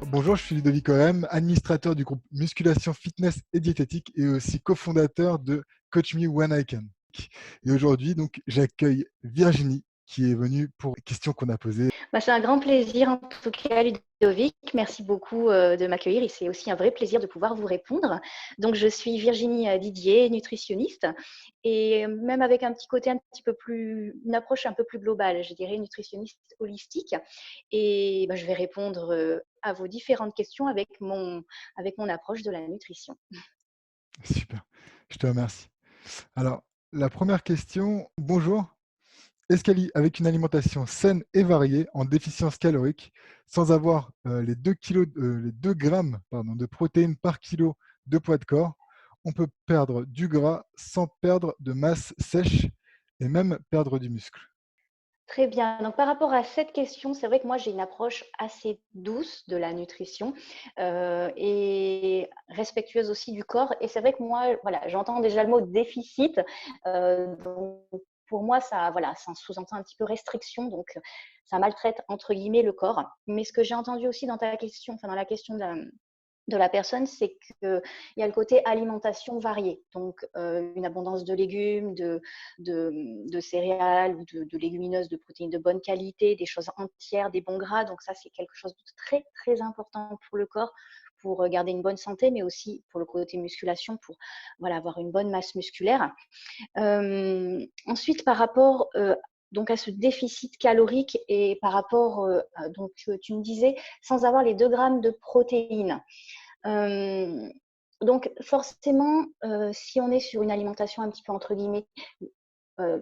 Bonjour, je suis Ludovic Oem, administrateur du groupe Musculation, Fitness et Diététique et aussi cofondateur de Coach Me When I Can. Et aujourd'hui, donc, j'accueille Virginie qui est venue pour les questions qu'on a posées. C'est un grand plaisir en tout cas, Ludovic. Merci beaucoup de m'accueillir et c'est aussi un vrai plaisir de pouvoir vous répondre. Donc, je suis Virginie Didier, nutritionniste et même avec un petit côté un petit peu plus, une approche un peu plus globale, je dirais nutritionniste holistique. Et je vais répondre à vos différentes questions avec mon approche de la nutrition. Super, je te remercie. Alors, la première question, bonjour. Est-ce qu'avec une alimentation saine et variée, en déficience calorique, sans avoir les 2 grammes de protéines par kilo de poids de corps, on peut perdre du gras sans perdre de masse sèche et même perdre du muscle? Très bien. Donc, par rapport à cette question, c'est vrai que moi, j'ai une approche assez douce de la nutrition et respectueuse aussi du corps. Et c'est vrai que moi, voilà, j'entends déjà le mot déficit. Donc, pour moi, ça sous-entend un petit peu restriction. Donc, ça maltraite entre guillemets le corps. Mais ce que j'ai entendu aussi dans ta question, enfin dans la question de la personne, c'est qu'il y a le côté alimentation variée. Donc, une abondance de légumes, de céréales ou de légumineuses, de protéines de bonne qualité, des choses entières, des bons gras. Donc, ça, c'est quelque chose de très, très important pour le corps, pour garder une bonne santé, mais aussi pour le côté musculation, pour avoir une bonne masse musculaire. Ensuite, par rapport donc à ce déficit calorique et par rapport, donc tu me disais, sans avoir les 2 grammes de protéines. Euh, donc forcément, si on est sur une alimentation un petit peu entre guillemets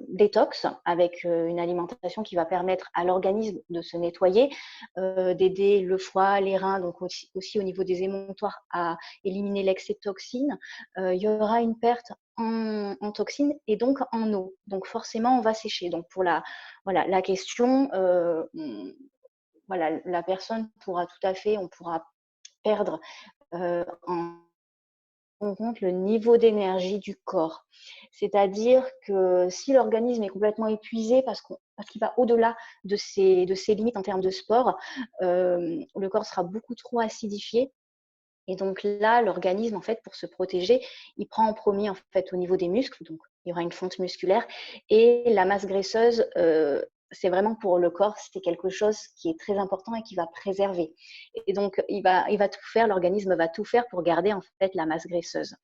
détox, avec une alimentation qui va permettre à l'organisme de se nettoyer, d'aider le foie, les reins, donc aussi au niveau des émonctoires à éliminer l'excès de toxines, il y aura une perte en toxines et donc en eau. Donc forcément, on va sécher. Donc pour la question, la personne pourra tout à fait, on pourra perdre en compte le niveau d'énergie du corps. C'est-à-dire que si l'organisme est complètement épuisé parce qu'il va au-delà de ses limites en termes de sport, le corps sera beaucoup trop acidifié. Et donc là, l'organisme, en fait, pour se protéger, il prend en premier, en fait, au niveau des muscles. Donc, il y aura une fonte musculaire. Et la masse graisseuse, c'est vraiment pour le corps, c'est quelque chose qui est très important et qui va préserver. Et donc, il va tout faire, l'organisme va tout faire pour garder, en fait, la masse graisseuse.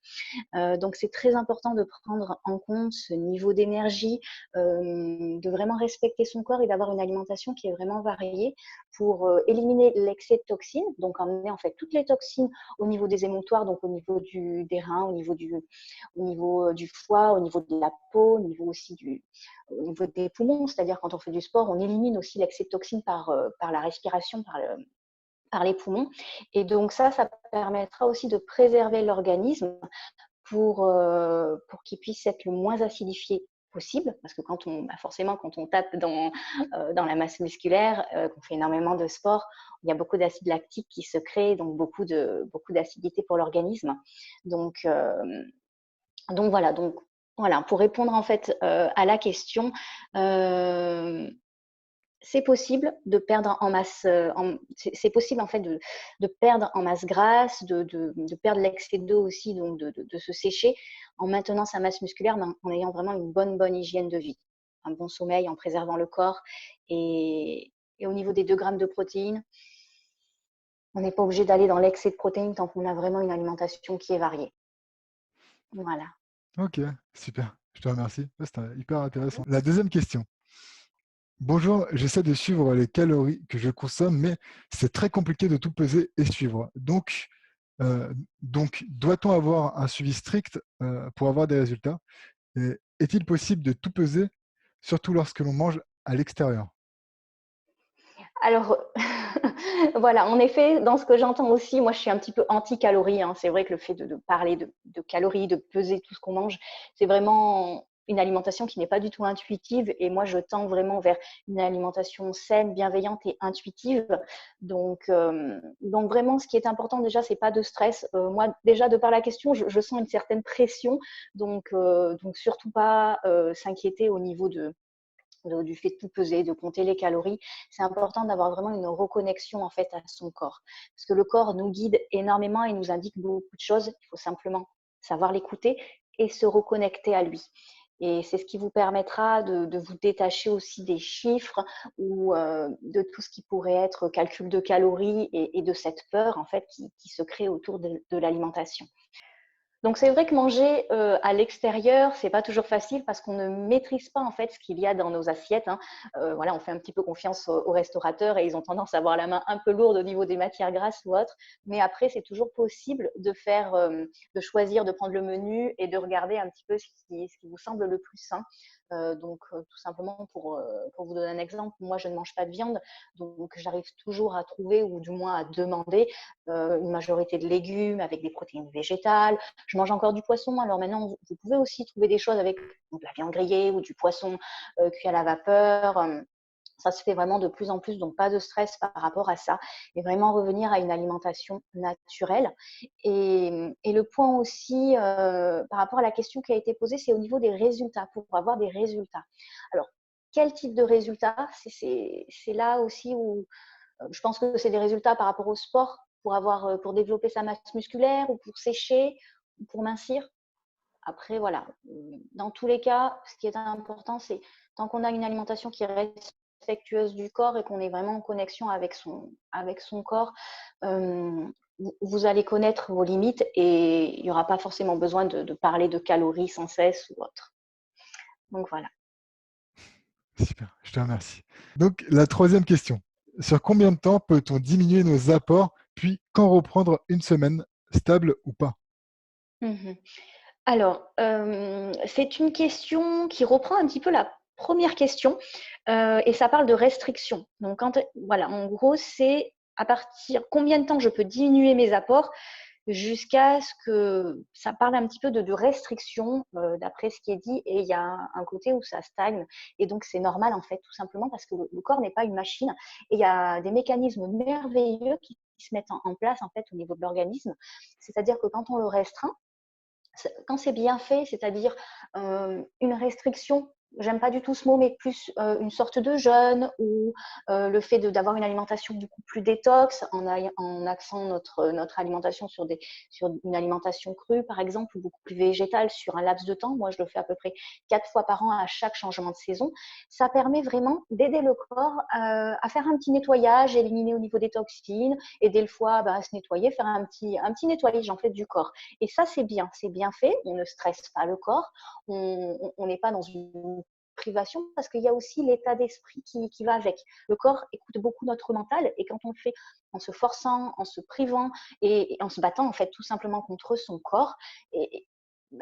Donc, c'est très important de prendre en compte ce niveau d'énergie, de vraiment respecter son corps et d'avoir une alimentation qui est vraiment variée pour éliminer l'excès de toxines, donc emmener en fait toutes les toxines au niveau des émonctoires, donc au niveau des reins, au niveau du foie, au niveau de la peau, au niveau des poumons. C'est-à-dire quand on fait du sport, on élimine aussi l'excès de toxines par la respiration, par les poumons. Et donc ça permettra aussi de préserver l'organisme pour qu'il puisse être le moins acidifié possible, parce que forcément, quand on tape dans la masse musculaire, qu'on fait énormément de sport, il y a beaucoup d'acide lactique qui se crée, donc beaucoup d'acidité pour l'organisme. Donc, euh, donc voilà, pour répondre en fait à la question, euh, c'est possible de perdre en masse, c'est possible en fait de perdre en masse grasse, de perdre l'excès d'eau aussi, donc de se sécher en maintenant sa masse musculaire, mais en ayant vraiment une bonne hygiène de vie, un bon sommeil, en préservant le corps. Et au niveau des 2 grammes de protéines, on n'est pas obligé d'aller dans l'excès de protéines tant qu'on a vraiment une alimentation qui est variée. Voilà. OK, super, je te remercie. Ouais, c'était hyper intéressant. La deuxième question. Bonjour, j'essaie de suivre les calories que je consomme, mais c'est très compliqué de tout peser et suivre. Donc doit-on avoir un suivi strict pour avoir des résultats? Et est-il possible de tout peser, surtout lorsque l'on mange à l'extérieur? Alors, voilà, en effet, dans ce que j'entends aussi, moi, je suis un petit peu anti-calories, hein. C'est vrai que le fait de parler de calories, de peser tout ce qu'on mange, c'est vraiment une alimentation qui n'est pas du tout intuitive. Et moi, je tends vraiment vers une alimentation saine, bienveillante et intuitive. Donc vraiment, ce qui est important déjà, c'est pas de stress. Moi, déjà, de par la question, je sens une certaine pression. Donc surtout pas s'inquiéter au niveau du fait de tout peser, de compter les calories, c'est important d'avoir vraiment une reconnexion en fait à son corps. Parce que le corps nous guide énormément et nous indique beaucoup de choses. Il faut simplement savoir l'écouter et se reconnecter à lui. Et c'est ce qui vous permettra de vous détacher aussi des chiffres ou de tout ce qui pourrait être calcul de calories et de cette peur en fait qui se crée autour de l'alimentation. Donc c'est vrai que manger à l'extérieur, c'est pas toujours facile parce qu'on ne maîtrise pas en fait ce qu'il y a dans nos assiettes, hein. Voilà, on fait un petit peu confiance aux restaurateurs et ils ont tendance à avoir la main un peu lourde au niveau des matières grasses ou autres. Mais après, c'est toujours possible de faire, de choisir, de prendre le menu et de regarder un petit peu ce qui vous semble le plus sain. Donc tout simplement pour vous donner un exemple, moi je ne mange pas de viande, donc j'arrive toujours à trouver ou du moins à demander une majorité de légumes avec des protéines végétales. Je mange encore du poisson. Alors maintenant, vous pouvez aussi trouver des choses avec de la viande grillée ou du poisson cuit à la vapeur. Ça se fait vraiment de plus en plus, donc pas de stress par rapport à ça. Et vraiment revenir à une alimentation naturelle. Et le point aussi, par rapport à la question qui a été posée, c'est au niveau des résultats, pour avoir des résultats. Alors, quel type de résultats? C'est là aussi où je pense que c'est des résultats par rapport au sport, pour développer sa masse musculaire ou pour sécher ou pour mincir. Après, voilà, dans tous les cas, ce qui est important, c'est tant qu'on a une alimentation qui est respectueuse du corps et qu'on est vraiment en connexion avec son corps, euh, vous allez connaître vos limites et il n'y aura pas forcément besoin de parler de calories sans cesse ou autre. Donc voilà. Super, je te remercie. Donc, la troisième question. Sur combien de temps peut-on diminuer nos apports, puis quand reprendre une semaine, stable ou pas? Mhm. Alors, c'est une question qui reprend un petit peu la première question et ça parle de restriction. Donc, voilà, en gros, c'est à partir combien de temps je peux diminuer mes apports jusqu'à ce que ça parle un petit peu de restriction d'après ce qui est dit et il y a un côté où ça stagne et donc c'est normal en fait tout simplement parce que le corps n'est pas une machine et il y a des mécanismes merveilleux qui se mettent en place en fait au niveau de l'organisme. C'est-à-dire que quand on le restreint, quand c'est bien fait, c'est-à-dire une restriction, j'aime pas du tout ce mot, mais plus une sorte de jeûne ou le fait d'avoir une alimentation du coup plus détox en axant notre alimentation sur une alimentation crue par exemple ou beaucoup plus végétale sur un laps de temps. Moi, je le fais à peu près 4 fois par an à chaque changement de saison. Ça permet vraiment d'aider le corps à faire un petit nettoyage, éliminer au niveau des toxines, aider le foie à se nettoyer, faire un petit nettoyage en fait du corps. Et ça, c'est bien fait. On ne stresse pas le corps. On n'est pas dans une privation parce qu'il y a aussi l'état d'esprit qui va avec. Le corps écoute beaucoup notre mental et quand on le fait en se forçant, en se privant et en se battant en fait tout simplement contre son corps, et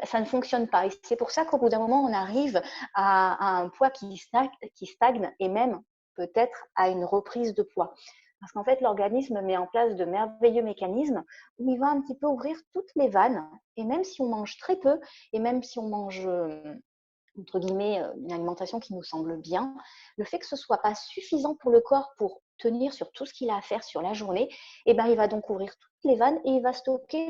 ça ne fonctionne pas. Et c'est pour ça qu'au bout d'un moment, on arrive à un poids qui stagne et même peut-être à une reprise de poids. Parce qu'en fait, l'organisme met en place de merveilleux mécanismes où il va un petit peu ouvrir toutes les vannes. Et même si on mange très peu, et même si on mange, entre guillemets, une alimentation qui nous semble bien, le fait que ce ne soit pas suffisant pour le corps pour tenir sur tout ce qu'il a à faire sur la journée, eh ben, il va donc ouvrir toutes les vannes et il va stocker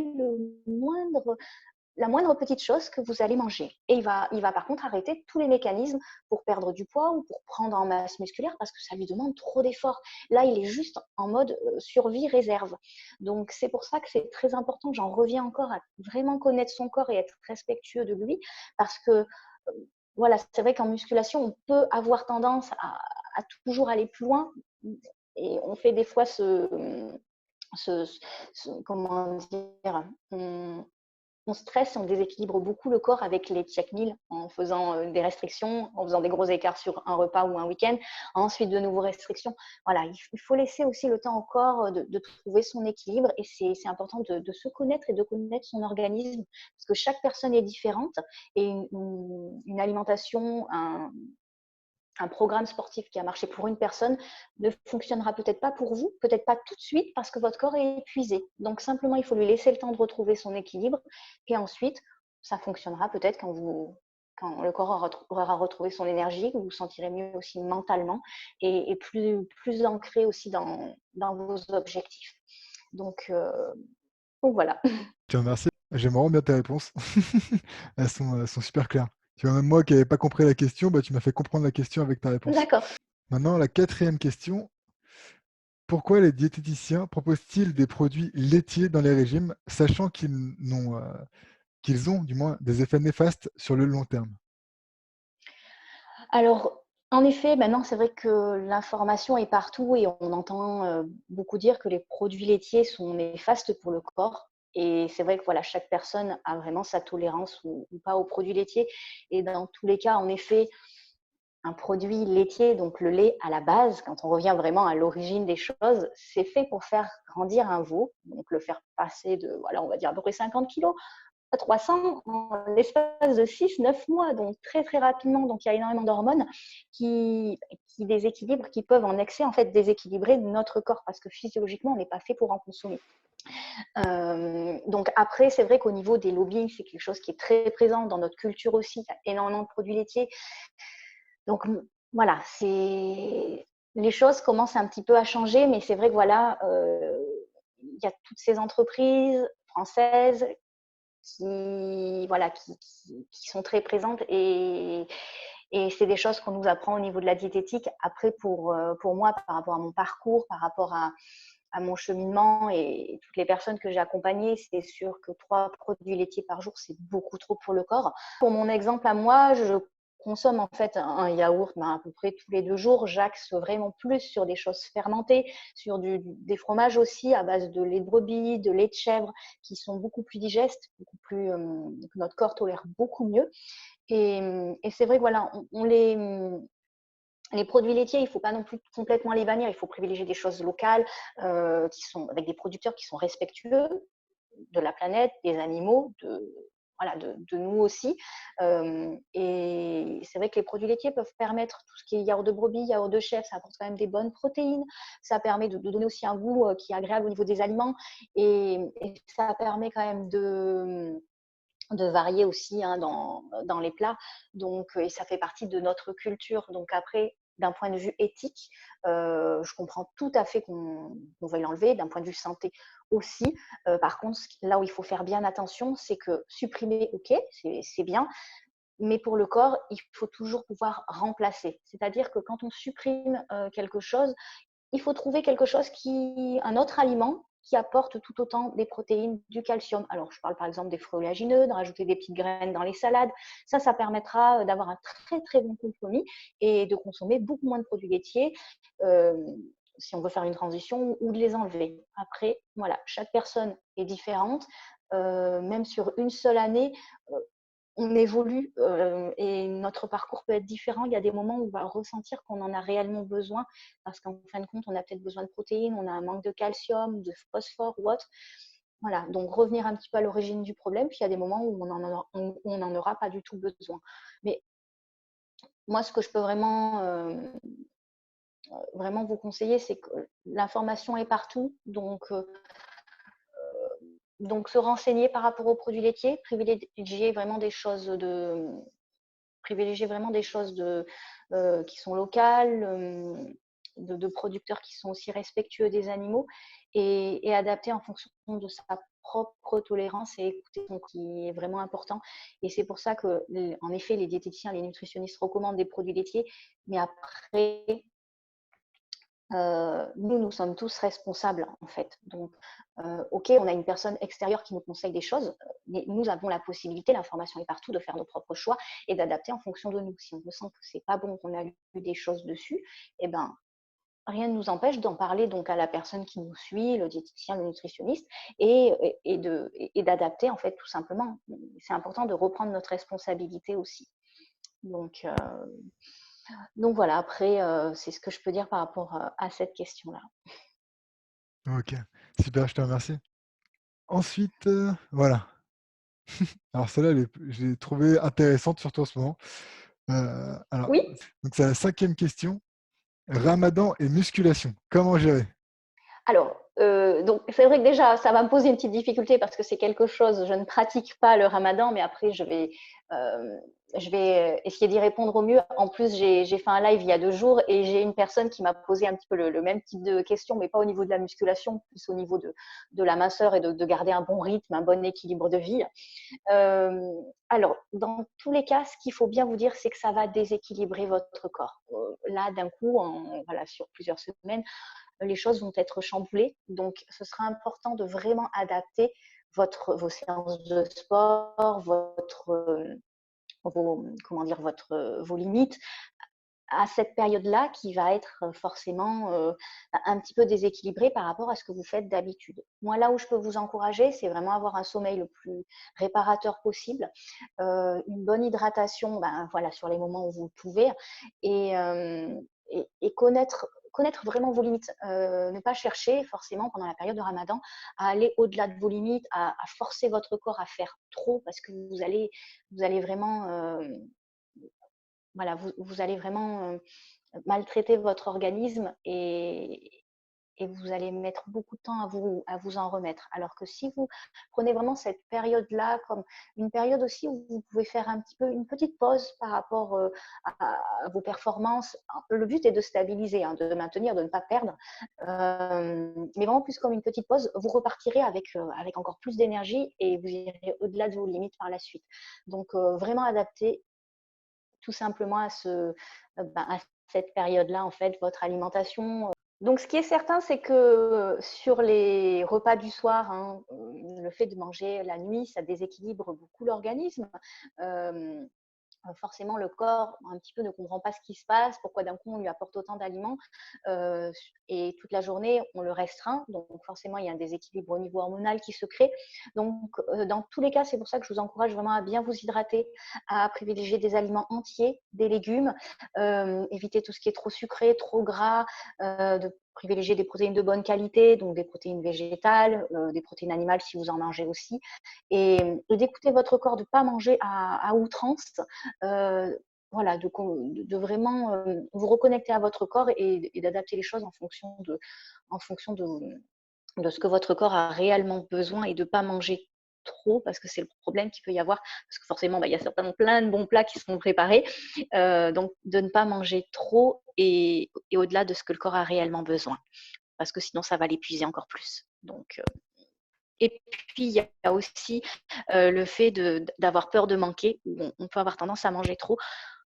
la moindre petite chose que vous allez manger. Et il va par contre arrêter tous les mécanismes pour perdre du poids ou pour prendre en masse musculaire parce que ça lui demande trop d'efforts. Là, il est juste en mode survie réserve. Donc, c'est pour ça que c'est très important. J'en reviens encore à vraiment connaître son corps et être respectueux de lui parce que, voilà, c'est vrai qu'en musculation, on peut avoir tendance à toujours aller plus loin et on fait des fois comment dire, on stresse, on déséquilibre beaucoup le corps avec les check meals en faisant des restrictions, en faisant des gros écarts sur un repas ou un week-end, ensuite de nouveaux restrictions. Voilà, il faut laisser aussi le temps au corps de trouver son équilibre et c'est important de se connaître et de connaître son organisme parce que chaque personne est différente et une alimentation, un programme sportif qui a marché pour une personne ne fonctionnera peut-être pas pour vous, peut-être pas tout de suite parce que votre corps est épuisé. Donc simplement, il faut lui laisser le temps de retrouver son équilibre et ensuite, ça fonctionnera peut-être quand le corps aura retrouvé son énergie, vous vous sentirez mieux aussi mentalement et plus ancré aussi dans vos objectifs. Donc voilà. Je te remercie. J'aime vraiment bien tes réponses. Elles sont super claires. Tu vois, même moi qui n'avais pas compris la question, bah, tu m'as fait comprendre la question avec ta réponse. D'accord. Maintenant, la quatrième question, pourquoi les diététiciens proposent-ils des produits laitiers dans les régimes, sachant qu'ils ont du moins des effets néfastes sur le long terme? Alors, en effet, maintenant, c'est vrai que l'information est partout et on entend, beaucoup dire que les produits laitiers sont néfastes pour le corps et c'est vrai que, voilà, chaque personne a vraiment sa tolérance ou pas aux produits laitiers et dans tous les cas, en effet, un produit laitier, donc le lait à la base, quand on revient vraiment à l'origine des choses, c'est fait pour faire grandir un veau, donc le faire passer de, voilà, on va dire à peu près 50 kilos à 300 en l'espace de 6, 9 mois, donc très très rapidement. Donc il y a énormément d'hormones qui déséquilibrent, qui peuvent en excès en fait déséquilibrer notre corps parce que physiologiquement on n'est pas fait pour en consommer. Donc après, c'est vrai qu'au niveau des lobbies, c'est quelque chose qui est très présent dans notre culture aussi. Il y a énormément de produits laitiers. Donc voilà, les choses commencent un petit peu à changer, mais c'est vrai que voilà, il y a toutes ces entreprises françaises qui, voilà, qui sont très présentes et c'est des choses qu'on nous apprend au niveau de la diététique. Après, pour moi, par rapport à mon parcours, par rapport à mon cheminement et toutes les personnes que j'ai accompagnées, c'est sûr que 3 produits laitiers par jour, c'est beaucoup trop pour le corps. Pour mon exemple à moi, je consomme en fait un yaourt à peu près tous les 2 jours. J'axe vraiment plus sur des choses fermentées, sur des fromages aussi à base de lait de brebis, de lait de chèvre, qui sont beaucoup plus digestes, beaucoup plus, que notre corps tolère beaucoup mieux. Et c'est vrai que voilà, les produits laitiers, il ne faut pas non plus complètement les bannir. Il faut privilégier des choses locales, qui sont avec des producteurs qui sont respectueux de la planète, des animaux, voilà, de nous aussi. Et c'est vrai que les produits laitiers peuvent permettre tout ce qui est yaourt de brebis, yaourt de chèvre, ça apporte quand même des bonnes protéines. Ça permet de donner aussi un goût qui est agréable au niveau des aliments. Et ça permet quand même de varier aussi hein, dans les plats. Donc, et ça fait partie de notre culture. Donc après, d'un point de vue éthique, je comprends tout à fait qu'on veuille l'enlever, d'un point de vue santé aussi. Par contre, là où il faut faire bien attention, c'est que supprimer, ok, c'est bien, mais pour le corps, il faut toujours pouvoir remplacer. C'est-à-dire que quand on supprime quelque chose, il faut trouver quelque chose un autre aliment qui apporte tout autant des protéines, du calcium. Alors, je parle par exemple des fruits oléagineux, de rajouter des petites graines dans les salades. Ça permettra d'avoir un très, très bon compromis et de consommer beaucoup moins de produits laitiers euh, si on veut faire une transition ou de les enlever. Après, voilà, chaque personne est différente. Même sur une seule année, on évolue et notre parcours peut être différent. Il y a des moments où on va ressentir qu'on en a réellement besoin parce qu'en fin de compte, on a peut-être besoin de protéines, on a un manque de calcium, de phosphore ou autre. Voilà, donc revenir un petit peu à l'origine du problème. Puis il y a des moments où on n'en aura pas du tout besoin. Mais moi, ce que je peux vraiment vous conseiller, c'est que l'information est partout. Donc se renseigner par rapport aux produits laitiers, privilégier vraiment des choses qui sont locales, de producteurs qui sont aussi respectueux des animaux et adaptés en fonction de sa propre tolérance et écouter son qui est vraiment important. Et c'est pour ça que, en effet, les diététiciens, les nutritionnistes recommandent des produits laitiers, mais après, nous sommes tous responsables en fait. Donc, ok, on a une personne extérieure qui nous conseille des choses, mais nous avons la possibilité, l'information est partout, de faire nos propres choix et d'adapter en fonction de nous. Si on ressent que c'est pas bon, qu'on a lu des choses dessus, eh ben, rien ne nous empêche d'en parler donc à la personne qui nous suit, le diététicien, le nutritionniste, et d'adapter en fait tout simplement. C'est important de reprendre notre responsabilité aussi. Donc, voilà, après, c'est ce que je peux dire par rapport à cette question-là. OK, super, je te remercie. Ensuite, voilà. Alors celle-là, je l'ai trouvée intéressante, surtout en ce moment. Alors, Oui. donc c'est la cinquième question. Ramadan et musculation, comment gérer? Alors, Donc, c'est vrai que déjà, ça va me poser une petite difficulté parce que c'est quelque chose, je ne pratique pas le ramadan, mais après, je vais essayer d'y répondre au mieux. En plus, j'ai fait un live il y a 2 jours et j'ai une personne qui m'a posé un petit peu le même type de questions, mais pas au niveau de la musculation, plus au niveau de la minceur et de garder un bon rythme, un bon équilibre de vie. Alors, dans tous les cas, ce qu'il faut bien vous dire, c'est que ça va déséquilibrer votre corps. Là, d'un coup, voilà, sur plusieurs semaines, les choses vont être chamboulées. Donc, ce sera important de vraiment adapter vos séances de sport, vos limites à cette période-là qui va être forcément un petit peu déséquilibrée par rapport à ce que vous faites d'habitude. Moi, là où je peux vous encourager, c'est vraiment avoir un sommeil le plus réparateur possible, une bonne hydratation voilà, sur les moments où vous le pouvez et connaître vraiment vos limites. Ne pas chercher forcément pendant la période de Ramadan à aller au-delà de vos limites, à forcer votre corps à faire trop parce que vous allez vraiment voilà, vous allez vraiment maltraiter votre organisme et vous allez mettre beaucoup de temps à vous en remettre. Alors que si vous prenez vraiment cette période-là comme une période aussi où vous pouvez faire un petit peu une petite pause par rapport à vos performances, le but est de stabiliser, hein, de maintenir, de ne pas perdre, mais vraiment plus comme une petite pause, vous repartirez avec encore plus d'énergie et vous irez au-delà de vos limites par la suite. Donc vraiment adapter tout simplement à cette période-là, en fait, votre alimentation. Donc, ce qui est certain, c'est que sur les repas du soir, hein, le fait de manger la nuit, ça déséquilibre beaucoup l'organisme. Euh, Forcément, le corps un petit peu ne comprend pas ce qui se passe, pourquoi d'un coup on lui apporte autant d'aliments euh, et toute la journée on le restreint. Donc forcément, il y a un déséquilibre au niveau hormonal qui se crée. Donc dans tous les cas, c'est pour ça que je vous encourage vraiment à bien vous hydrater, à privilégier des aliments entiers, des légumes, éviter tout ce qui est trop sucré, trop gras, de privilégier des protéines de bonne qualité, donc des protéines végétales, des protéines animales si vous en mangez aussi, et d'écouter votre corps, de ne pas manger à outrance, voilà, de vraiment vous reconnecter à votre corps et d'adapter les choses en fonction de ce que votre corps a réellement besoin et de ne pas manger trop parce que c'est le problème qu'il peut y avoir parce que forcément il y a certainement plein de bons plats qui sont préparés, donc de ne pas manger trop et au-delà de ce que le corps a réellement besoin parce que sinon ça va l'épuiser encore plus. Donc et puis il y a aussi le fait d'avoir peur de manquer, où on peut avoir tendance à manger trop.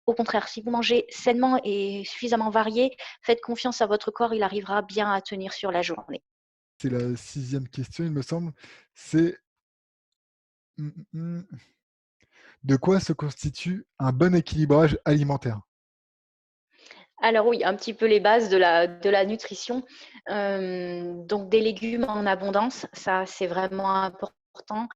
Au contraire, si vous mangez sainement et suffisamment varié, faites confiance à votre corps, il arrivera bien à tenir sur la journée. C'est la sixième question, il me semble. C'est mmh, mmh, de quoi se constitue un bon équilibrage alimentaire? Alors oui, un petit peu les bases de la nutrition. Donc des légumes en abondance, ça c'est vraiment important.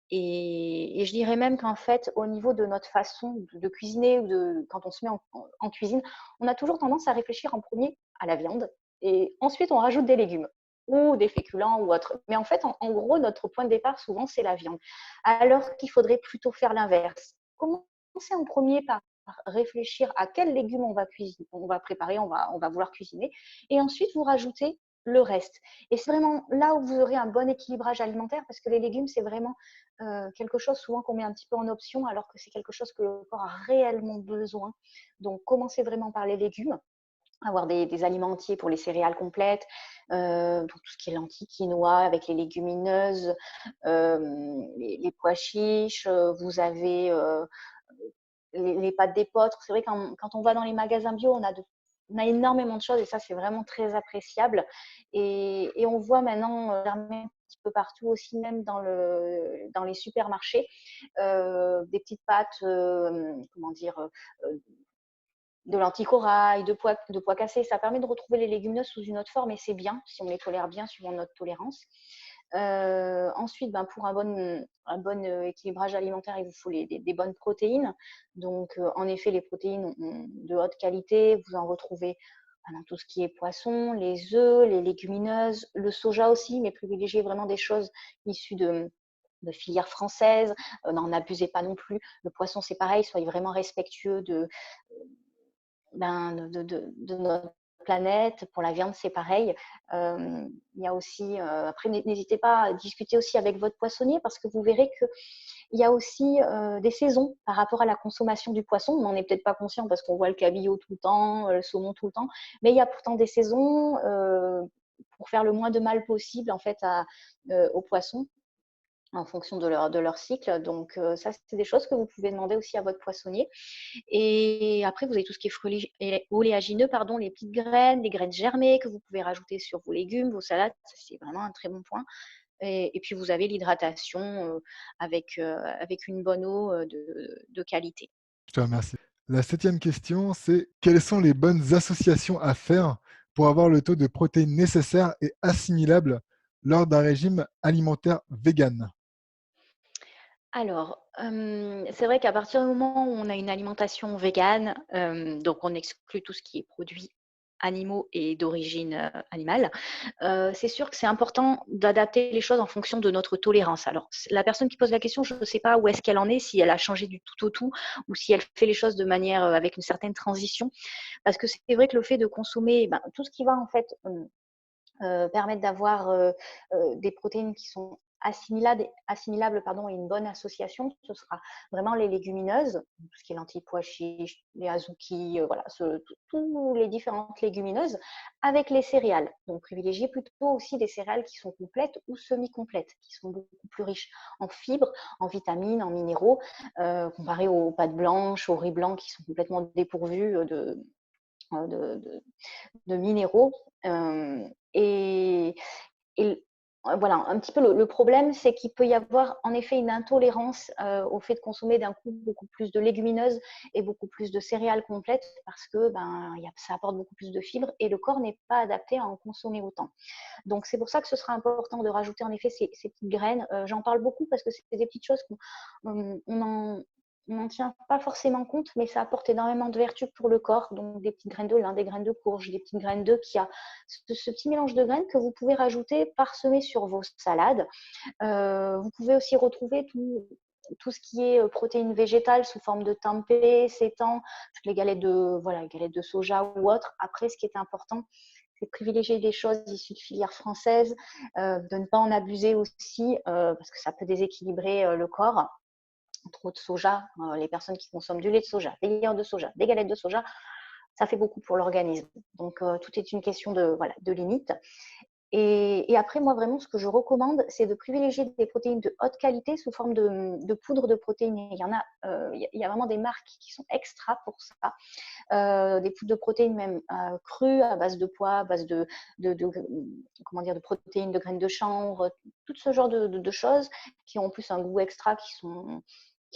Et je dirais même qu'en fait, au niveau de notre façon de cuisiner ou quand on se met en cuisine, on a toujours tendance à réfléchir en premier à la viande et ensuite on rajoute des légumes ou des féculents ou autres. Mais en fait, en gros, notre point de départ, souvent, c'est la viande. Alors qu'il faudrait plutôt faire l'inverse. Commencer en premier par réfléchir à quels légumes on va cuisiner, on va préparer, on va vouloir cuisiner, et ensuite vous rajoutez le reste. Et c'est vraiment là où vous aurez un bon équilibrage alimentaire parce que les légumes, c'est vraiment quelque chose souvent qu'on met un petit peu en option alors que c'est quelque chose que le corps a réellement besoin. Donc, commencez vraiment par les légumes, avoir des aliments entiers pour les céréales complètes, donc tout ce qui est lentilles, quinoa avec les légumineuses, les pois chiches, vous avez les pâtes d'épeautre. C'est vrai quand on va dans les magasins bio, on a énormément de choses et ça, c'est vraiment très appréciable. Et on voit maintenant un petit peu partout aussi, même dans les supermarchés, des petites pâtes, comment dire, de lentilles corail, de pois cassés. Ça permet de retrouver les légumineuses sous une autre forme et c'est bien si on les tolère bien suivant notre tolérance. Ensuite, pour un bon équilibrage alimentaire, il vous faut des bonnes protéines. Donc, en effet, les protéines de haute qualité, vous en retrouvez dans tout ce qui est poisson, les œufs, les légumineuses, le soja aussi, mais privilégiez vraiment des choses issues de filières françaises. N'en abusez pas non plus. Le poisson, c'est pareil, soyez vraiment respectueux de notre planète. Pour la viande, c'est pareil. Il y a aussi, après, n'hésitez pas à discuter aussi avec votre poissonnier parce que vous verrez qu'il y a aussi des saisons par rapport à la consommation du poisson. On n'en est peut-être pas conscient parce qu'on voit le cabillaud tout le temps, le saumon tout le temps, mais il y a pourtant des saisons pour faire le moins de mal possible en fait aux poissons en fonction de leur cycle. Donc, ça, c'est des choses que vous pouvez demander aussi à votre poissonnier. Et après, vous avez tout ce qui est fruits oléagineux, pardon, les petites graines, les graines germées que vous pouvez rajouter sur vos légumes, vos salades. Ça, c'est vraiment un très bon point. Et puis, vous avez l'hydratation avec une bonne eau de qualité. Je te remercie. La septième question, c'est quelles sont les bonnes associations à faire pour avoir le taux de protéines nécessaire et assimilable lors d'un régime alimentaire vegan? Alors, c'est vrai qu'à partir du moment où on a une alimentation végane, donc on exclut tout ce qui est produits animaux et d'origine, animale, c'est sûr que c'est important d'adapter les choses en fonction de notre tolérance. Alors la personne qui pose la question, je ne sais pas où est-ce qu'elle en est, si elle a changé du tout au tout ou si elle fait les choses de manière, avec une certaine transition. Parce que c'est vrai que le fait de consommer, ben, tout ce qui va en fait, permettre d'avoir des protéines qui sont assimilables pardon, et une bonne association, ce sera vraiment les légumineuses, tout ce qui est lentilles, pois chiches, les azuki, voilà, tous les différentes légumineuses, avec les céréales. Donc privilégier plutôt aussi des céréales qui sont complètes ou semi-complètes, qui sont beaucoup plus riches en fibres, en vitamines, en minéraux, comparé aux pâtes blanches, aux riz blancs qui sont complètement dépourvus de, de, de minéraux. Et, et voilà, un petit peu le problème, c'est qu'il peut y avoir en effet une intolérance au fait de consommer d'un coup beaucoup plus de légumineuses et beaucoup plus de céréales complètes parce que ça apporte beaucoup plus de fibres et le corps n'est pas adapté à en consommer autant. Donc c'est pour ça que ce sera important de rajouter en effet ces petites graines. J'en parle beaucoup parce que c'est des petites choses qu'on on n'en tient pas forcément compte, mais ça apporte énormément de vertus pour le corps. Donc des petites graines de lin, des graines de courge, des petites graines de chia. Ce petit mélange de graines que vous pouvez rajouter, parsemer sur vos salades. Vous pouvez aussi retrouver tout ce qui est protéines végétales sous forme de tempeh, sétan, toutes les galettes les galettes de soja ou autres. Après, ce qui est important, c'est de privilégier des choses issues de filières françaises, de ne pas en abuser aussi, parce que ça peut déséquilibrer le corps. Trop de soja, les personnes qui consomment du lait de soja, des yaourts de soja, des galettes de soja, ça fait beaucoup pour l'organisme. Donc, tout est une question de limite. Et après, moi, vraiment, ce que je recommande, c'est de privilégier des protéines de haute qualité sous forme de poudre de protéines. Il y a vraiment des marques qui sont extra pour ça. Des poudres de protéines même crues à base de pois, à base comment dire, de protéines de graines de chanvre, tout ce genre de choses qui ont en plus un goût extra, qui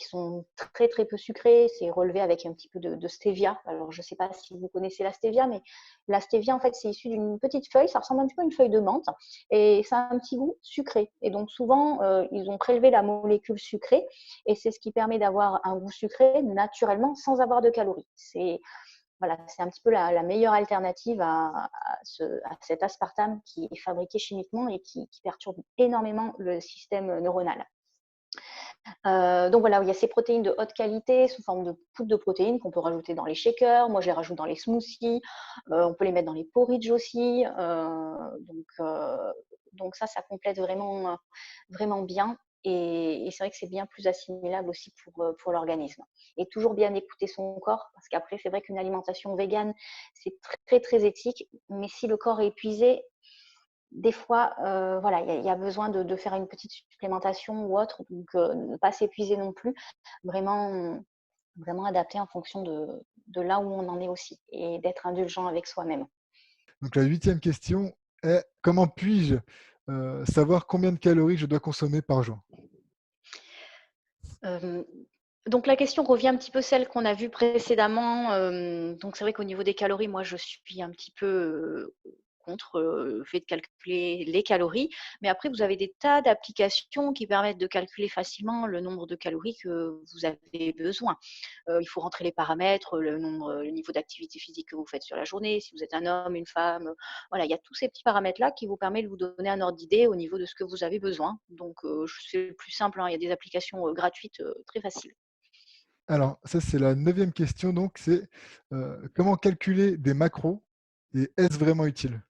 sont très très peu sucrés. C'est relevé avec un petit peu de stevia. Alors je ne sais pas si vous connaissez la stevia, mais la stevia en fait c'est issu d'une petite feuille, ça ressemble un petit peu à une feuille de menthe et ça a un petit goût sucré. Et donc souvent ils ont prélevé la molécule sucrée et c'est ce qui permet d'avoir un goût sucré naturellement sans avoir de calories. C'est un petit peu la meilleure alternative à cet aspartame qui est fabriqué chimiquement et qui perturbe énormément le système neuronal. Donc voilà, il y a ces protéines de haute qualité sous forme de poudre de protéines qu'on peut rajouter dans les shakers. Moi, je les rajoute dans les smoothies. On peut les mettre dans les porridge aussi. Donc ça complète vraiment, vraiment bien. Et c'est vrai que c'est bien plus assimilable aussi pour l'organisme. Et toujours bien écouter son corps, parce qu'après, c'est vrai qu'une alimentation végane, c'est très, très éthique. Mais si le corps est épuisé, des fois, voilà, il y a besoin de faire une petite supplémentation ou autre, donc ne pas s'épuiser non plus. Vraiment, vraiment adapter en fonction de là où on en est aussi et d'être indulgent avec soi-même. Donc la huitième question est comment puis-je savoir combien de calories je dois consommer par jour? Hem, donc la question revient un petit peu celle qu'on a vue précédemment. Donc c'est vrai qu'au niveau des calories, moi je suis un petit peu, contre, le fait de calculer les calories. Mais après vous avez des tas d'applications qui permettent de calculer facilement le nombre de calories que vous avez besoin. Il faut rentrer les paramètres, le niveau d'activité physique que vous faites sur la journée, si vous êtes un homme, une femme, voilà, il y a tous ces petits paramètres-là qui vous permettent de vous donner un ordre d'idée au niveau de ce que vous avez besoin. Donc, c'est le plus simple, hein, il y a des applications, gratuites, très faciles. Alors ça, c'est la neuvième question donc c'est, comment calculer des macros Et est-ce vraiment utile?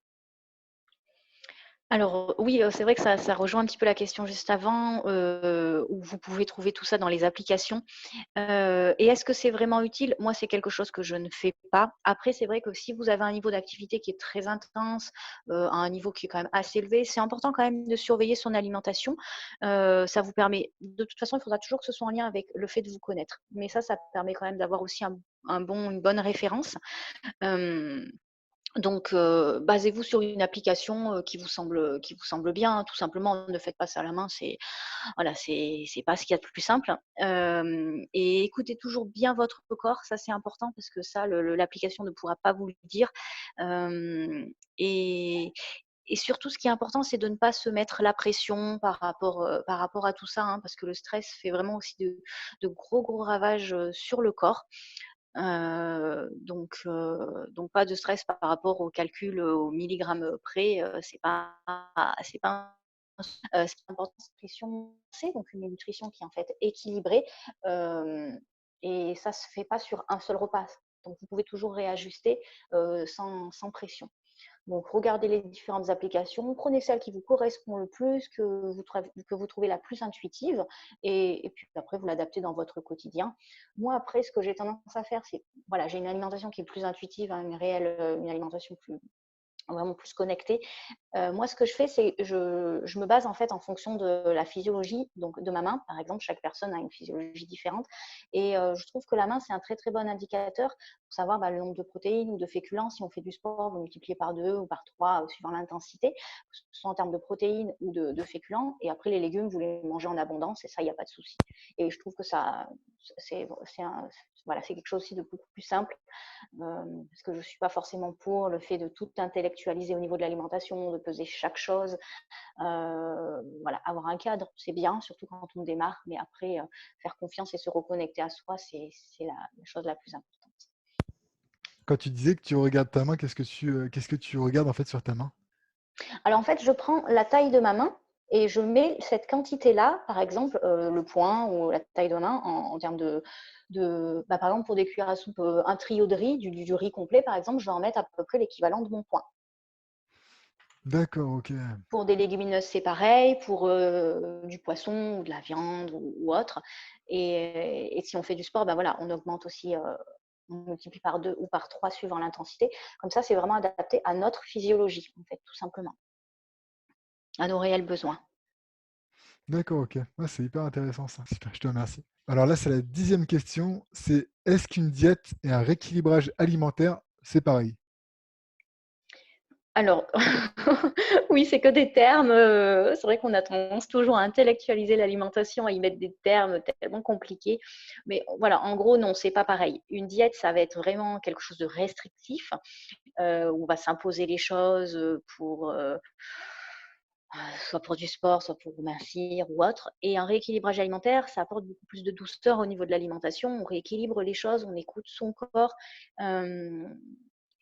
Alors, oui, c'est vrai que ça rejoint un petit peu la question juste avant, où vous pouvez trouver tout ça dans les applications. Et est-ce que c'est vraiment utile? Moi, c'est quelque chose que je ne fais pas. Après, c'est vrai que si vous avez un niveau d'activité qui est très intense, à un niveau qui est quand même assez élevé, c'est important quand même de surveiller son alimentation. Ça vous permet de toute façon, il faudra toujours que ce soit en lien avec le fait de vous connaître. Mais ça permet quand même d'avoir aussi une bonne référence. Hem Donc, basez-vous sur une application, qui vous semble bien, hein, tout simplement. Ne faites pas ça à la main, voilà, c'est pas ce qu'il y a de plus simple. Et écoutez toujours bien votre corps, ça c'est important parce que ça, l'application ne pourra pas vous le dire. Hem et et surtout, ce qui est important, c'est de ne pas se mettre la pression par rapport à tout ça, hein, parce que le stress fait vraiment aussi de gros, gros ravages, sur le corps. Donc pas de stress par rapport au calcul, au milligramme, près, c'est pas ce qui est important, c'est la nutrition, c'est donc une nutrition qui est en fait équilibrée, hem et ça se fait pas sur un seul repas. Donc vous pouvez toujours réajuster, sans pression. Donc, regardez les différentes applications, prenez celle qui vous correspond le plus, que vous trouvez la plus intuitive, et puis après, vous l'adaptez dans votre quotidien. Moi, après, ce que j'ai tendance à faire, c'est, voilà, j'ai une alimentation qui est plus intuitive, hein, une alimentation vraiment plus connectée. Moi, ce que je fais, c'est je me base en fait en fonction de la physiologie donc de ma main. Par exemple, chaque personne a une physiologie différente et je trouve que la main, c'est un très, très bon indicateur pour savoir, le nombre de protéines ou de féculents. Si on fait du sport, vous multipliez par 2 ou par 3 suivant l'intensité, que ce soit en termes de protéines ou de féculents. Et après, les légumes, vous les mangez en abondance et ça, il y a pas de souci. Et je trouve que ça, c'est voilà, c'est quelque chose aussi de beaucoup plus simple, parce que je ne suis pas forcément pour le fait de tout intellectualiser au niveau de l'alimentation, de peser chaque chose. Voilà, avoir un cadre, c'est bien, surtout quand on démarre, mais après, faire confiance et se reconnecter à soi, c'est la chose la plus importante. Quand tu disais que tu regardes ta main, qu'est-ce que tu regardes en fait sur ta main? Alors en fait, je prends la taille de ma main et je mets cette quantité-là, par exemple, le poing ou la taille de ma main en termes par exemple, pour des cuillères à soupe, un trio de riz, du riz complet, par exemple, je vais en mettre à peu près l'équivalent de mon poing. D'accord, OK. Pour des légumineuses, c'est pareil, pour, du poisson ou de la viande ou autre, et si on fait du sport, voilà, on augmente aussi, on multiplie par 2 ou par 3 suivant l'intensité. Comme ça, c'est vraiment adapté à notre physiologie, en fait, tout simplement, à nos réels besoins. D'accord, OK. Ouais, c'est hyper intéressant ça. Super, je te remercie. Alors là, c'est la 10e question, c'est est-ce qu'une diète et un rééquilibrage alimentaire, c'est pareil? Alors, oui, c'est que des termes, c'est vrai qu'on a tendance toujours à intellectualiser l'alimentation, à y mettre des termes tellement compliqués. Mais voilà, en gros, non, c'est pas pareil. Une diète, ça va être vraiment quelque chose de restrictif, où on va s'imposer les choses, soit pour du sport, soit pour mincir ou autre. Et un rééquilibrage alimentaire, ça apporte beaucoup plus de douceur au niveau de l'alimentation. On rééquilibre les choses, on écoute son corps, hem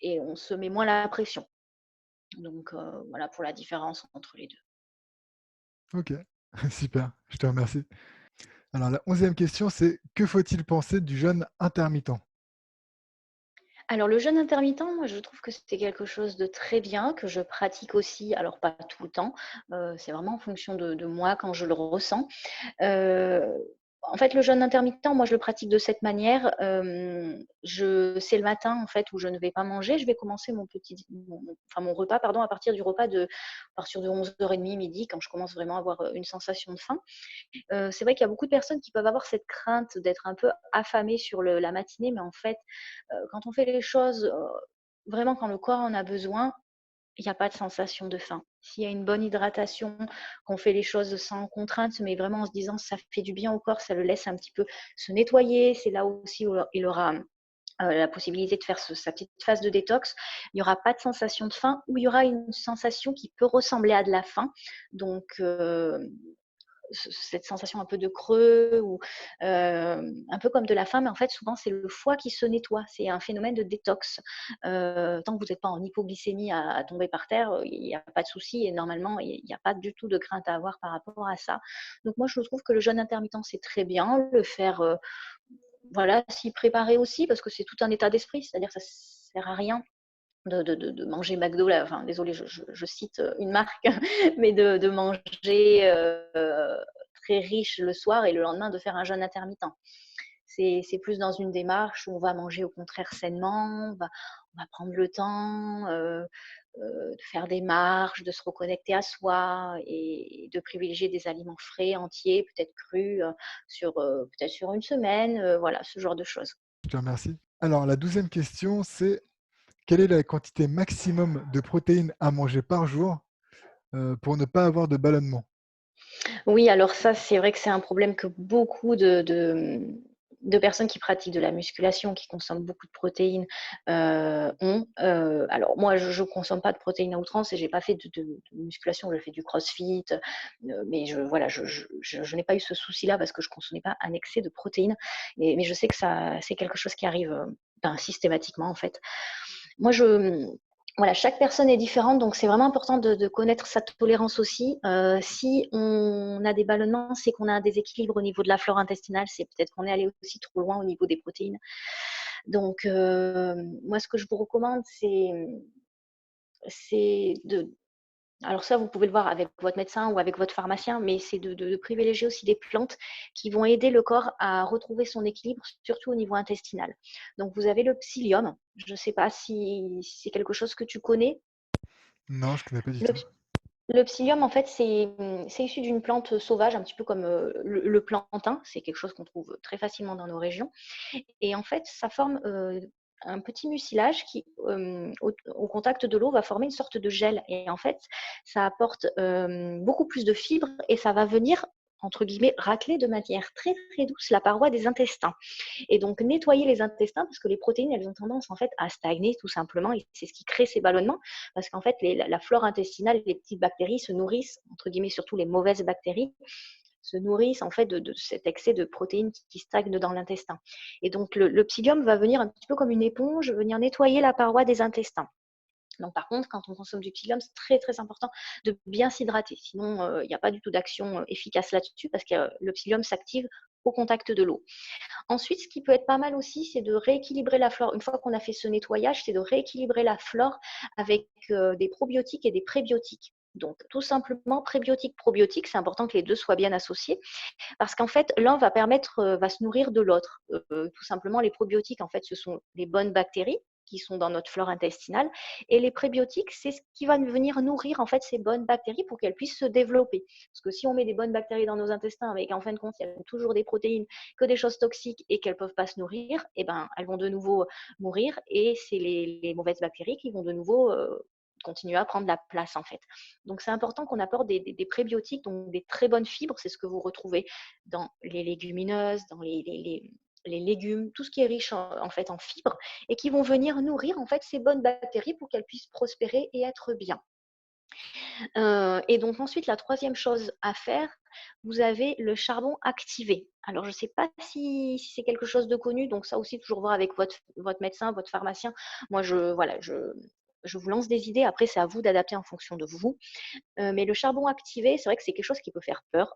et on se met moins la pression. Donc voilà pour la différence entre les 2. OK, super, je te remercie. Alors la 11e question, c'est que faut-il penser du jeûne intermittent? Alors le jeûne intermittent, moi je trouve que c'est quelque chose de très bien, que je pratique aussi, alors pas tout le temps, c'est vraiment en fonction de moi quand je le ressens. Heu, En fait, le jeûne intermittent, moi, je le pratique de cette manière. C'est le matin, en fait, où je ne vais pas manger. Je vais commencer mon repas, pardon, à partir de 11h30, midi, quand je commence vraiment à avoir, une sensation de faim. C'est vrai qu'il y a beaucoup de personnes qui peuvent avoir cette crainte d'être un peu affamées sur la matinée, mais en fait, quand on fait les choses, vraiment quand le corps en a besoin, il y a pas de sensation de faim. S'il y a une bonne hydratation, qu'on fait les choses sans contrainte, mais vraiment en se disant: «Ça fait du bien au corps», ça le laisse un petit peu se nettoyer. C'est là aussi où il aura, la possibilité de faire sa petite phase de détox. Il n'y aura pas de sensation de faim ou il y aura une sensation qui peut ressembler à de la faim. Donc cette sensation un peu de creux ou un peu comme de la faim, mais en fait, souvent, c'est le foie qui se nettoie. C'est un phénomène de détox. Tant que vous n'êtes pas en hypoglycémie à tomber par terre, il n'y a pas de souci et normalement, il n'y a pas du tout de crainte à avoir par rapport à ça. Donc moi, je trouve que le jeûne intermittent, c'est très bien. Le faire, voilà, s'y préparer aussi parce que c'est tout un état d'esprit. C'est-à-dire que ça sert à rien de manger McDo, là, enfin désolée, je cite une marque, mais de manger très riche le soir et le lendemain de faire un jeûne intermittent. C'est plus dans une démarche où on va manger au contraire sainement, on va prendre le temps de faire des marches, de se reconnecter à soi et de privilégier des aliments frais, entiers, peut-être crus, peut-être sur une semaine, voilà, ce genre de choses. Je te remercie. Alors, la 12e question, c'est quelle est la quantité maximum de protéines à manger par jour pour ne pas avoir de ballonnement? Oui, alors ça, c'est vrai que c'est un problème que beaucoup de personnes qui pratiquent de la musculation, qui consomment beaucoup de protéines, ont. Alors moi, je consomme pas de protéines à outrance et j'ai pas fait de musculation, j'ai fait du crossfit, mais voilà, je n'ai pas eu ce souci-là parce que je consommais pas un excès de protéines. Mais je sais que ça c'est quelque chose qui arrive, ben, systématiquement, en fait. Moi, voilà, chaque personne est différente, donc c'est vraiment important de connaître sa tolérance aussi. Si on a des ballonnements, c'est qu'on a un déséquilibre au niveau de la flore intestinale, c'est peut-être qu'on est allé aussi trop loin au niveau des protéines. Donc, moi, ce que je vous recommande, c'est de alors ça, vous pouvez le voir avec votre médecin ou avec votre pharmacien, mais c'est de privilégier aussi des plantes qui vont aider le corps à retrouver son équilibre, surtout au niveau intestinal. Donc, vous avez le psyllium. Je ne sais pas si c'est quelque chose que tu connais. Non, je ne connais pas du Le, tout. le psyllium, en fait, c'est issu d'une plante sauvage, un petit peu comme le plantain. C'est quelque chose qu'on trouve très facilement dans nos régions. Et en fait, ça forme un petit mucilage qui, au contact de l'eau, va former une sorte de gel. Et en fait, ça apporte beaucoup plus de fibres et ça va venir entre guillemets, racler de manière très très douce la paroi des intestins. Et donc nettoyer les intestins parce que les protéines, elles ont tendance en fait à stagner tout simplement et c'est ce qui crée ces ballonnements parce qu'en fait la flore intestinale, les petites bactéries se nourrissent, entre guillemets surtout les mauvaises bactéries, se nourrissent en fait de cet excès de protéines qui stagnent dans l'intestin. Et donc le psyllium va venir un petit peu comme une éponge, venir nettoyer la paroi des intestins. Donc par contre, quand on consomme du psyllium, c'est très très important de bien s'hydrater. Sinon, il n'y a pas du tout d'action efficace là-dessus parce que le psyllium s'active au contact de l'eau. Ensuite, ce qui peut être pas mal aussi, c'est de rééquilibrer la flore. Une fois qu'on a fait ce nettoyage, c'est de rééquilibrer la flore avec des probiotiques et des prébiotiques. Donc, tout simplement, prébiotiques, probiotiques, c'est important que les deux soient bien associés parce qu'en fait, l'un va va se nourrir de l'autre. Tout simplement, les probiotiques, en fait, ce sont les bonnes bactéries qui sont dans notre flore intestinale et les prébiotiques, c'est ce qui va venir nourrir en fait ces bonnes bactéries pour qu'elles puissent se développer. Parce que si on met des bonnes bactéries dans nos intestins, mais qu'en fin de compte, il y a toujours des protéines, que des choses toxiques et qu'elles ne peuvent pas se nourrir, eh ben, elles vont de nouveau mourir et c'est les mauvaises bactéries qui vont de nouveau continuer à prendre la place en fait. Donc c'est important qu'on apporte des prébiotiques, donc des très bonnes fibres, c'est ce que vous retrouvez dans les légumineuses, dans les légumes, tout ce qui est riche en fait en fibres et qui vont venir nourrir en fait ces bonnes bactéries pour qu'elles puissent prospérer et être bien. Et donc ensuite, la troisième chose à faire, vous avez le charbon activé. Alors je ne sais pas si c'est quelque chose de connu, donc ça aussi toujours voir avec votre médecin, votre pharmacien. Moi, je vous lance des idées. Après, c'est à vous d'adapter en fonction de vous. Mais le charbon activé, c'est vrai que c'est quelque chose qui peut faire peur.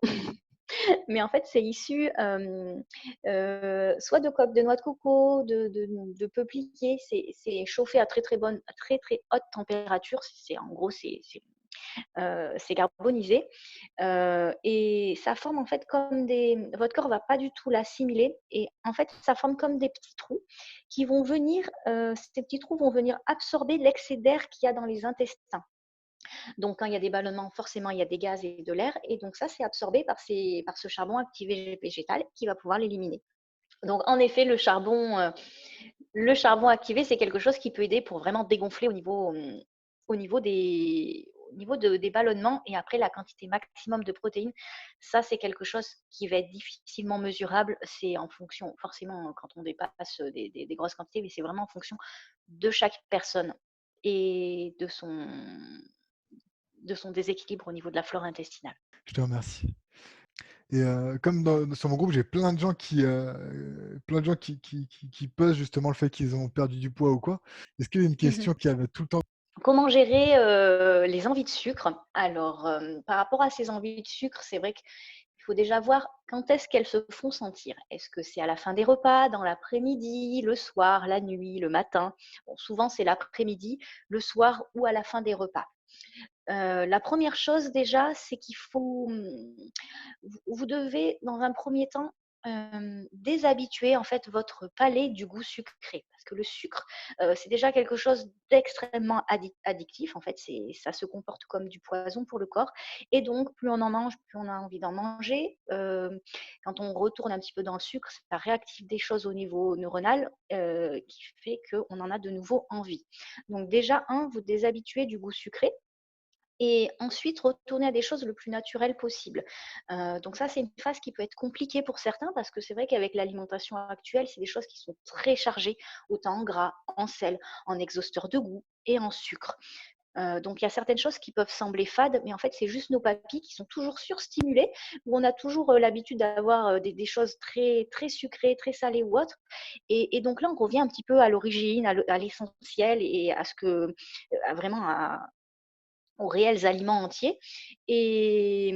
Mais en fait, c'est issu soit de coque de noix de coco, de peuplier. C'est chauffé à à très très haute température. En gros, c'est carbonisé et ça forme en fait comme votre corps va pas du tout l'assimiler et en fait ça forme comme des petits trous qui vont venir, ces petits trous vont venir absorber l'excès d'air qu'il y a dans les intestins. Donc quand il y a des ballonnements, forcément il y a des gaz et de l'air et donc ça c'est absorbé par ce charbon activé végétal qui va pouvoir l'éliminer. Donc en effet le charbon activé c'est quelque chose qui peut aider pour vraiment dégonfler au niveau des ballonnements et après la quantité maximum de protéines, ça c'est quelque chose qui va être difficilement mesurable. C'est en fonction, forcément, quand on dépasse des grosses quantités, mais c'est vraiment en fonction de chaque personne et de son déséquilibre au niveau de la flore intestinale. Je te remercie. Et comme sur mon groupe, j'ai plein de gens qui posent justement le fait qu'ils ont perdu du poids ou quoi. Est-ce qu'il y a une Mmh. question qui avait tout le temps? Comment gérer les envies de sucre? Alors, par rapport à ces envies de sucre, c'est vrai qu'il il faut déjà voir quand est-ce qu'elles se font sentir. Est-ce que c'est à la fin des repas, dans l'après-midi, le soir, la nuit, le matin? Bon, souvent, c'est l'après-midi, le soir ou à la fin des repas. La première chose déjà, c'est qu'il faut, vous devez dans un premier temps, déshabituer en fait votre palais du goût sucré. Parce que le sucre, c'est déjà quelque chose d'extrêmement addictif. En fait, ça se comporte comme du poison pour le corps et donc plus on en mange, plus on a envie d'en manger. Quand on retourne un petit peu dans le sucre, ça réactive des choses au niveau neuronal, qui fait qu'on en a de nouveau envie. Donc déjà vous déshabituez du goût sucré et ensuite retourner à des choses le plus naturelles possible. Donc ça, c'est une phase qui peut être compliquée pour certains parce que c'est vrai qu'avec l'alimentation actuelle, c'est des choses qui sont très chargées, autant en gras, en sel, en exhausteur de goût et en sucre. Donc il y a certaines choses qui peuvent sembler fades, mais en fait, c'est juste nos papilles qui sont toujours surstimulées, où on a toujours, l'habitude d'avoir, des choses très très sucrées, très salées ou autres et donc là, on revient un petit peu à l'origine, à l'essentiel et à ce que, à vraiment à aux réels aliments entiers et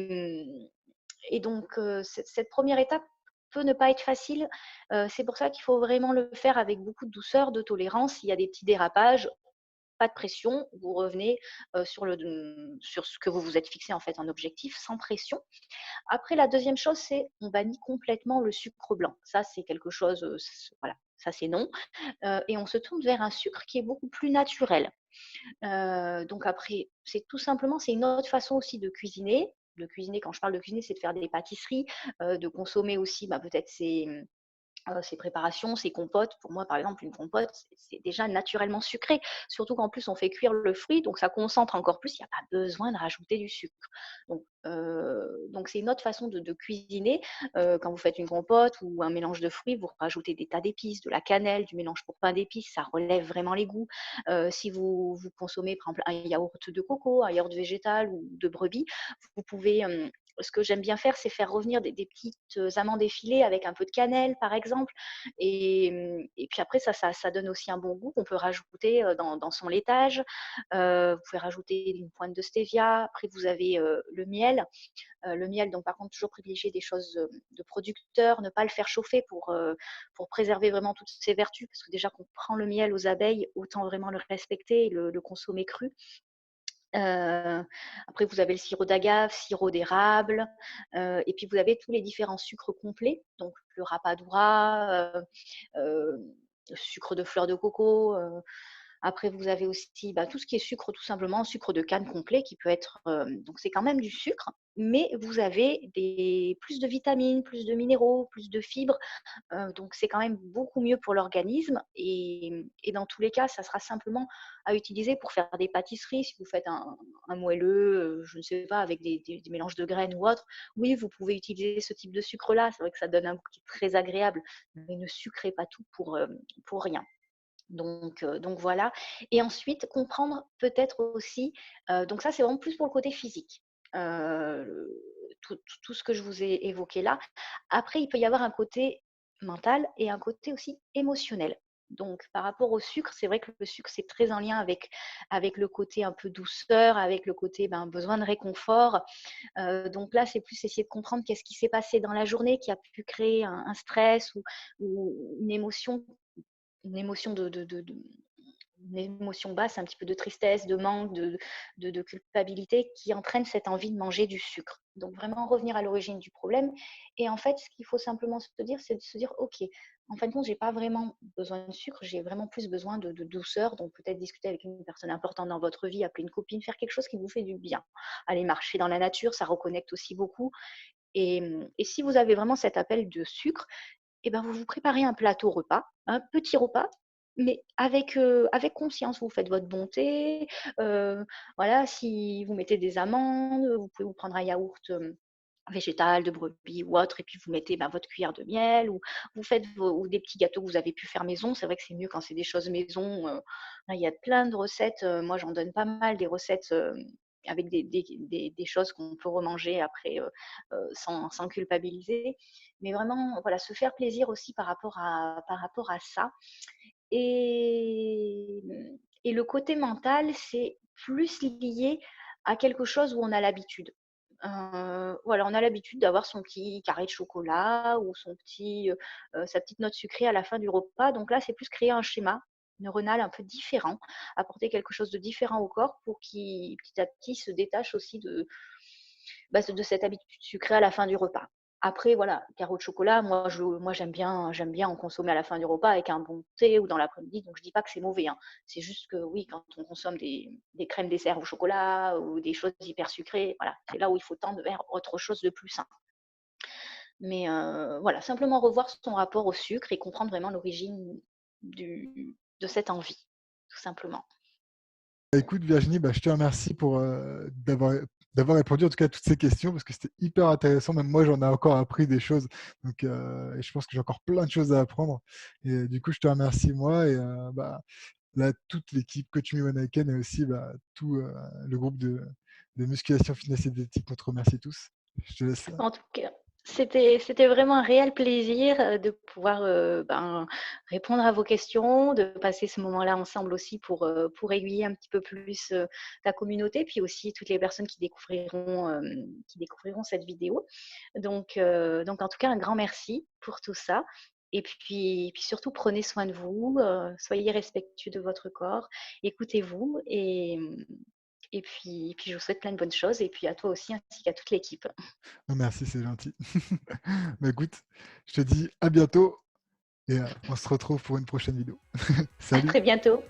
et donc cette 1re étape peut ne pas être facile, c'est pour ça qu'il faut vraiment le faire avec beaucoup de douceur, de tolérance. S'il y a des petits dérapages, pas de pression, vous revenez, sur ce que vous vous êtes fixé en fait en objectif, sans pression. Après la deuxième chose, c'est on bannit complètement le sucre blanc. Ça, c'est quelque chose, voilà, ça c'est non, et on se tourne vers un sucre qui est beaucoup plus naturel. Donc après, c'est tout simplement, c'est une autre façon aussi de cuisiner. De cuisiner, quand je parle de cuisiner, c'est de faire des pâtisseries, de consommer aussi, peut-être ces préparations, ces compotes. Pour moi, par exemple, une compote, c'est déjà naturellement sucré. Surtout qu'en plus, on fait cuire le fruit, donc ça concentre encore plus. Il n'y a pas besoin de rajouter du sucre. Donc c'est une autre façon de cuisiner. Quand vous faites une compote ou un mélange de fruits, vous rajoutez des tas d'épices, de la cannelle, du mélange pour pain d'épices, ça relève vraiment les goûts. Si vous consommez, par exemple, un yaourt de coco, un yaourt végétal ou de brebis, vous pouvez, ce que j'aime bien faire, c'est faire revenir des petites amandes effilées avec un peu de cannelle, par exemple. Et puis après, ça donne aussi un bon goût qu'on peut rajouter dans son laitage. Vous pouvez rajouter une pointe de stevia. Après, vous avez le miel. Le miel, donc par contre, toujours privilégier des choses de producteurs, ne pas le faire chauffer pour préserver vraiment toutes ses vertus. Parce que déjà qu'on prend le miel aux abeilles, autant vraiment le respecter et le consommer cru. Après vous avez le sirop d'agave, sirop d'érable, et puis vous avez tous les différents sucres complets, donc le rapadura, sucre de fleur de coco, après vous avez aussi, tout ce qui est sucre tout simplement, sucre de canne complet qui peut être, donc c'est quand même du sucre, mais vous avez plus de vitamines, plus de minéraux, plus de fibres. Donc c'est quand même beaucoup mieux pour l'organisme et dans tous les cas, ça sera simplement à utiliser pour faire des pâtisseries. Si vous faites un moelleux, je ne sais pas, avec des mélanges de graines ou autre, oui, vous pouvez utiliser ce type de sucre-là. C'est vrai que ça donne un goût qui est très agréable, mais ne sucrez pas tout pour rien. Donc voilà et ensuite comprendre peut-être aussi, donc ça, c'est vraiment plus pour le côté physique, tout ce que je vous ai évoqué là. Après, il peut y avoir un côté mental et un côté aussi émotionnel. Donc par rapport au sucre, c'est vrai que le sucre, c'est très en lien avec le côté un peu douceur, avec le côté, besoin de réconfort. Donc là, c'est plus essayer de comprendre qu'est-ce qui s'est passé dans la journée qui a pu créer un stress ou une émotion une émotion basse, un petit peu de tristesse, de manque, de culpabilité qui entraîne cette envie de manger du sucre. Donc vraiment revenir à l'origine du problème et en fait, ce qu'il faut simplement se dire, c'est de se dire: «OK, en fin de compte, j'ai pas vraiment besoin de sucre, j'ai vraiment plus besoin de douceur». Donc peut-être discuter avec une personne importante dans votre vie, appeler une copine, faire quelque chose qui vous fait du bien. Aller marcher dans la nature, ça reconnecte aussi beaucoup et si vous avez vraiment cet appel de sucre, vous vous préparez un plateau repas, un petit repas, mais avec conscience. Vous faites votre bon thé, voilà, si vous mettez des amandes, vous pouvez vous prendre un yaourt, végétal, de brebis ou autre et puis vous mettez, votre cuillère de miel ou vous faites ou des petits gâteaux que vous avez pu faire maison. C'est vrai que c'est mieux quand c'est des choses maison, là, il y a plein de recettes, moi j'en donne pas mal des recettes, avec des choses qu'on peut remanger après, sans culpabiliser. Mais vraiment, voilà, se faire plaisir aussi par rapport à ça et et le côté mental, c'est plus lié à quelque chose où on a l'habitude. Voilà, on a l'habitude d'avoir son petit carré de chocolat ou sa petite note sucrée à la fin du repas. Donc là, c'est plus créer un schéma neuronal un peu différent, apporter quelque chose de différent au corps pour qu'il, petit à petit, se détache aussi de cette habitude sucrée à la fin du repas. Après, voilà, carreau de chocolat, moi j'aime bien en consommer à la fin du repas avec un bon thé ou dans l'après-midi. Donc je dis pas que c'est mauvais, hein. C'est juste que oui, quand on consomme des crèmes dessert au chocolat ou des choses hyper sucrées, voilà, c'est là où il faut tendre vers autre chose de plus sain. Mais voilà, simplement revoir son rapport au sucre et comprendre vraiment l'origine de cette envie, tout simplement. Bah, écoute Virginie, bah, je te remercie pour, d'avoir répondu en tout cas à toutes ces questions parce que c'était hyper intéressant. Même moi, j'en ai encore appris des choses donc et je pense que j'ai encore plein de choses à apprendre et du coup, je te remercie moi et bah, là, toute l'équipe Coach Me When I Can et aussi, bah, tout, le groupe de musculation fitness et diététique, on te remercie tous. Je te laisse, En tout cas, c'était vraiment un réel plaisir, de pouvoir, répondre à vos questions, de passer ce moment-là ensemble aussi pour aiguiller un petit peu plus, la communauté, puis aussi toutes les personnes qui découvriront cette vidéo. Donc en tout cas, un grand merci pour tout ça et puis surtout prenez soin de vous, soyez respectueux de votre corps, écoutez-vous et puis je vous souhaite plein de bonnes choses et puis à toi aussi ainsi qu'à toute l'équipe. oh merci, c'est gentil. Bah, écoute, je te dis à bientôt et on se retrouve pour une prochaine vidéo. À Salut. très bientôt.